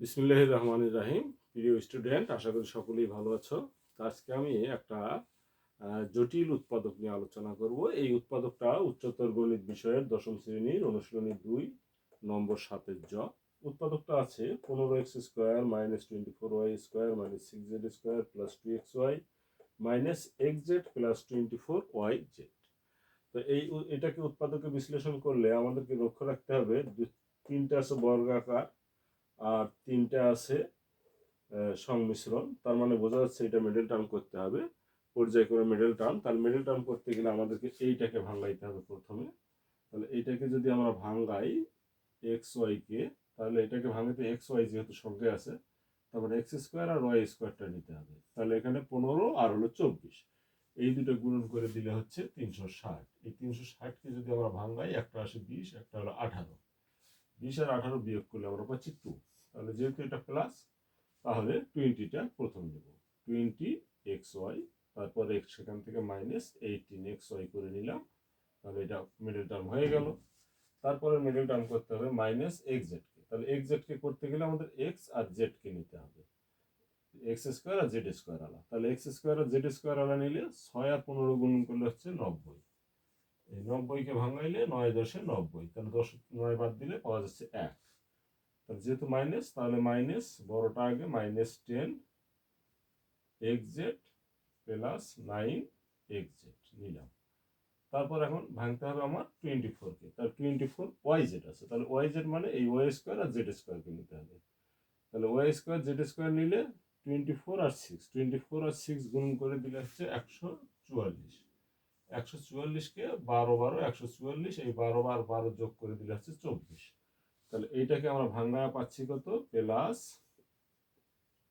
বিসমিল্লাহির রহমানির রহিম। প্রিয় স্টুডেন্ট, আশা করি সকলেই ভালো আছো। আজকে আমি একটা জটিল উৎপাদক নিয়ে আলোচনা করব। এই উৎপাদকটা উচ্চতর গণিত বিষয়ের দশম শ্রেণীর অনুশীলনী 2 নম্বর 7-এর জ। উৎপাদকটা আছে 15x square minus 24y square minus 6z square plus 2xy minus xz plus 24yz। তো এটাকে উৎপাদকে বিশ্লেষণ করলে আমাদেরকে লক্ষ্য রাখতে হবে তিনটা আছে বর্গাকার আর তিনটা আছে সংমিশ্রণ। তার মানে বোঝা যাচ্ছে এটা মিডল টার্ম করতে হবে, পর্যায়ক্রমে মিডল টার্ম। তাহলে মিডল টার্ম করতে গেলে আমাদেরকে এইটাকে ভাঙাইতে হবে প্রথমে। তাহলে এইটাকে যদি আমরা ভাঙাই এক্স ওয়াই কে, তাহলে এটাকে ভাঙাতে এক্স ওয়াই যেহেতু সঙ্গে আছে, তারপরে এক্স স্কোয়ার আর ওয়াই স্কোয়ারটা নিতে হবে। তাহলে এখানে 15 আর হলো 24, এই দুটো গুণন করে দিলে হচ্ছে 360। এই 360কে যদি আমরা ভাঙাই, একটা আসে 20, একটা হলো 18। 20 আর 18 বিয়োগ করলে আমরা পাচ্ছি 2। তাহলে যেহেতু এটা প্লাস, তাহলে 20টা প্রথম নেব, 20xy, তারপর x সেখান থেকে মাইনাস 18xy করে নিলাম। তাহলে এটা মিডল টার্ম হয়ে গেল। তারপরে মিডল টার্ম করতে হবে মাইনাস xz কে। তাহলে xz কে করতে গেলে আমাদের x আর z কে নিতে হবে, এক্স স্কোয়ার আর জেড স্কোয়ার আলা। তাহলে এক্স স্কোয়ার আর জেড স্কোয়ার আলা নিলে 6 আর 15 গুণন করলে হচ্ছে 90। এই 90কে ভাঙাইলে 9 10 90, তাহলে 10 9 বাদ দিলে পাওয়া যাচ্ছে 1। যেহেতু মাইনাস, তাহলে মাইনাস বড়টা আগে, মাইনাস 10 xz প্লাস 9 xz নিলাম। তারপর এখন ভাঙতে হবে আমার 24 কে। তাহলে 24yz আছে, তাহলে yz মানে এই ওয়াই স্কোয়ার আর জেড স্কোয়ারকে নিতে হবে। তাহলে ওয়াই স্কোয়ার জেড স্কোয়ার নিলে 24 আর 6, 24 আর 6 গুণ করে দিলে হচ্ছে 144। 144কে 12 12 144, এই 12 বার 12 যোগ করে দিলে হচ্ছে 24। তাহলে এইটাকে আমরা ভাঙা পাচ্ছি কত, প্লাস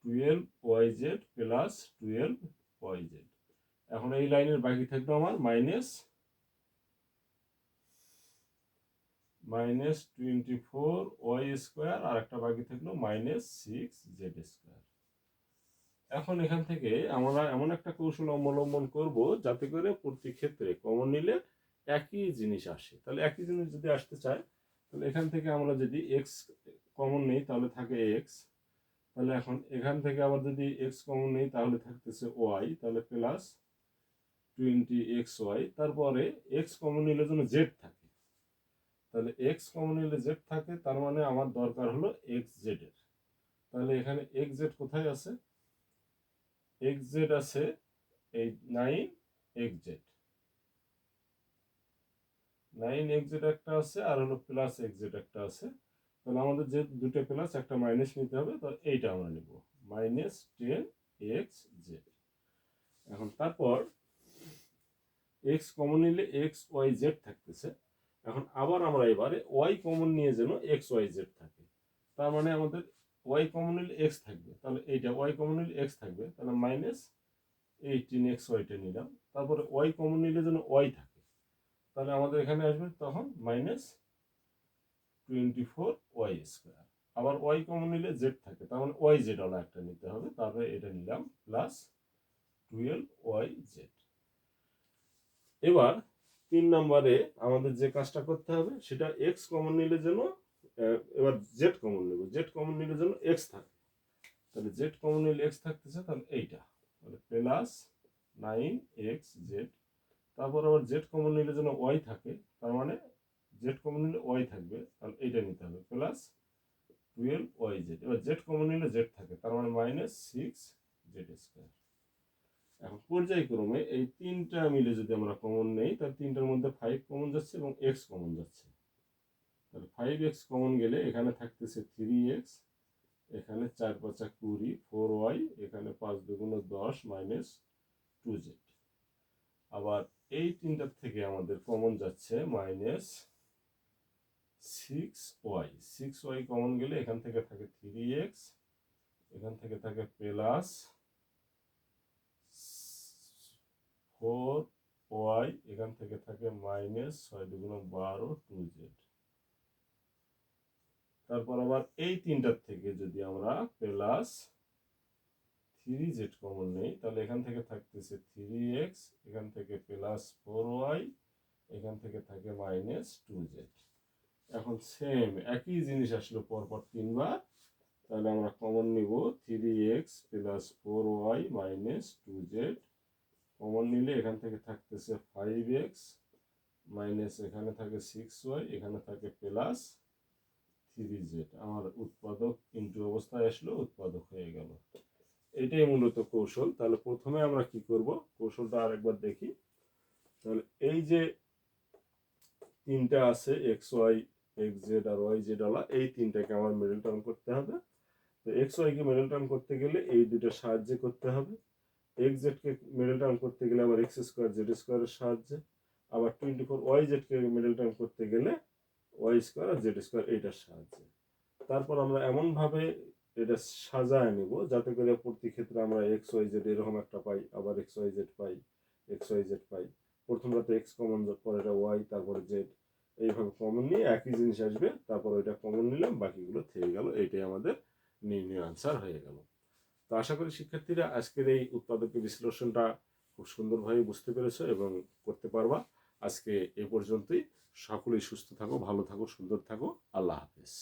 12yz প্লাস 12yz। এখন এই লাইনের বাকি থাকলো আমার মাইনাস 24y স্কোয়ার, আর একটা বাকি থাকলো মাইনাস 6z স্কোয়ার। এখন এখান থেকে আমরা এমন একটা কৌশল অবলম্বন করব যাতে করে প্রতি ক্ষেত্রে কমন নিলে একই জিনিস আসে। তাহলে একই জিনিস যদি আসতে চায়, তাহলে এখান থেকে আমরা যদি এক্স কমন নেই তাহলে থাকে এক্স। তাহলে এখন এখান থেকে আবার যদি এক্স কমন নেই তাহলে থাকতেছে ওয়াই, তাহলে প্লাস 20xy। তারপরে এক্স কমন নিলে যেন জেড থাকে, তাহলে এক্স কমন নিলে জেড থাকে, তার মানে আমার দরকার হলো এক্স জেড এর। তাহলে এখানে এক্স জেড কোথায় আছে, এক্স জেড আছে এই 9xz, 9xz একটা আছে, আর হলো প্লাস xz একটা আছে। তাহলে আমাদের যে দুটো প্লাস একটা মাইনাস নিতে হবে, তো এইটা আমরা নিব মাইনাস 10xz। এখন তারপর এক্স কমন নিলে এক্স ওয়াই জেড থাকতেছে। এখন আবার আমরা এবারে ওয়াই কমন নিয়ে যেন এক্স ওয়াই জেড থাকে, তার মানে আমাদের ওয়াই কমন নিলে এক্স থাকবে, তাহলে এইটা ওয়াই কমন নিলে এক্স থাকবে, তাহলে মাইনাস 18xyটা নিলাম। তারপরে ওয়াই কমন নিলে যেন ওয়াই থাকে, তাহলে আমাদের এখানে আসবে তখন মাইনাস 24y স্কোয়ার। আবার ওয়াই কমন নিলে জেড থাকে, তার মানে ওয়াই জেড ওলা একটা নিতে হবে, তারপরে এটা নিলাম প্লাস 12yz। এবার 3 নম্বরে আমাদের যে কাজটা করতে হবে সেটা এক্স কমন নিলে যেন, এবার জেড কমন নেব, জেড কমন নিলে যেন এক্স থাকে। তাহলে জেড কমন নিলে এক্স থাকতেছে, তাহলে এইটা, তাহলে প্লাস 9xz। তারপর আবার জেড কমন নিলে যেন ওয়াই থাকে, তার মানে জেড কমন নিলে ওয়াই থাকবে, তাহলে এইটা নিতে হবে প্লাস 12yz। এবার জেড কমন নিলে জেড থাকে, তার মানে মাইনাস 6z স্কোয়ার। এখন পর্যায়ক্রমে এই তিনটা মিলে যদি আমরা কমন নেই, তাহলে তিনটার মধ্যে 5 কমন যাচ্ছে এবং x কমন যাচ্ছে। তাহলে 5x কমন গেলে এখানে থাকতেছে 3x, এখানে 4 5 20, 4y, এখানে 5 2 10 মাইনাস 2z। আবার এই তিনটার থেকে আমাদের কমন যাচ্ছে মাইনাস 6y, 6y কমন গেলে এখান থেকে থাকে 3x, এখান থেকে থাকে প্লাস 4y, এখান থেকে থাকে মাইনাস 6 2 12 2z। তারপর আবার এই তিনটার থেকে যদি আমরা প্লাস 3z কমন নেই, তাহলে এখান থেকে থাকতেছে 3x, এখান থেকে প্লাস 4y, এখান থেকে থাকে মাইনাস 2z। এখন সেম একই জিনিস আসলো পরপর 3 বার, তাহলে আমরা কমন নিব 3x plus 4y minus 2z। Common নিলে এখান থেকে থাকতেছে 5x মাইনাস এখানে থাকে 6y, এখানে থাকে প্লাস 3z। আমার উৎপাদক ইনটু অবস্থায় আসলো, উৎপাদক হয়ে গেল। এটাই মূলত কৌশল। তাহলে প্রথমে আমরা কি করব, কৌশলটা আরেকবার দেখি। তাহলে এই যে তিনটা আছে এক্স ওয়াই এক্স জেড আর ওয়াই জেড ওয়ালা, এই তিনটাকে আমার মিডল টার্ম করতে হবে। তো এক্স ওয়াই কে মিডল টার্ম করতে গেলে এই দুটোর সাহায্যে করতে হবে। এক্স জেড কে মিডল টার্ম করতে গেলে আবার এক্স স্কোয়ার জেড স্কোয়ারের সাহায্যে, আবার 24 ওয়াই জেড কে মিডল টার্ম করতে গেলে ওয়াই স্কোয়ার আর জেড স্কোয়ার এইটার সাহায্যে। তারপর আমরা এমনভাবে এটা সাজায় নিব যাতে করে প্রতি ক্ষেত্রে আমরা এক্স ওয়াই জেড এরকম একটা পাই, আবার এক্স ওয়াই জেড পাই, এক্স ওয়াই জেড পাই। প্রথমটাতে এক্স কমন, পরেটা ওয়াই, তারপরে জেড, এইভাবে কমন নিয়ে একই জিনিস আসবে। তারপর ওইটা কমন নিলাম, বাকিগুলো থেকে গেল। এইটাই আমাদের নির্ণয় আনসার হয়ে গেল। তো আশা করি শিক্ষার্থীরা আজকের এই উৎপাদকের বিশ্লেষণটা খুব সুন্দরভাবে বুঝতে পেরেছো এবং করতে পারবা। আজকে এ পর্যন্তই। সকলেই সুস্থ থাকো, ভালো থাকো, সুন্দর থাকো। আল্লাহ হাফেজ।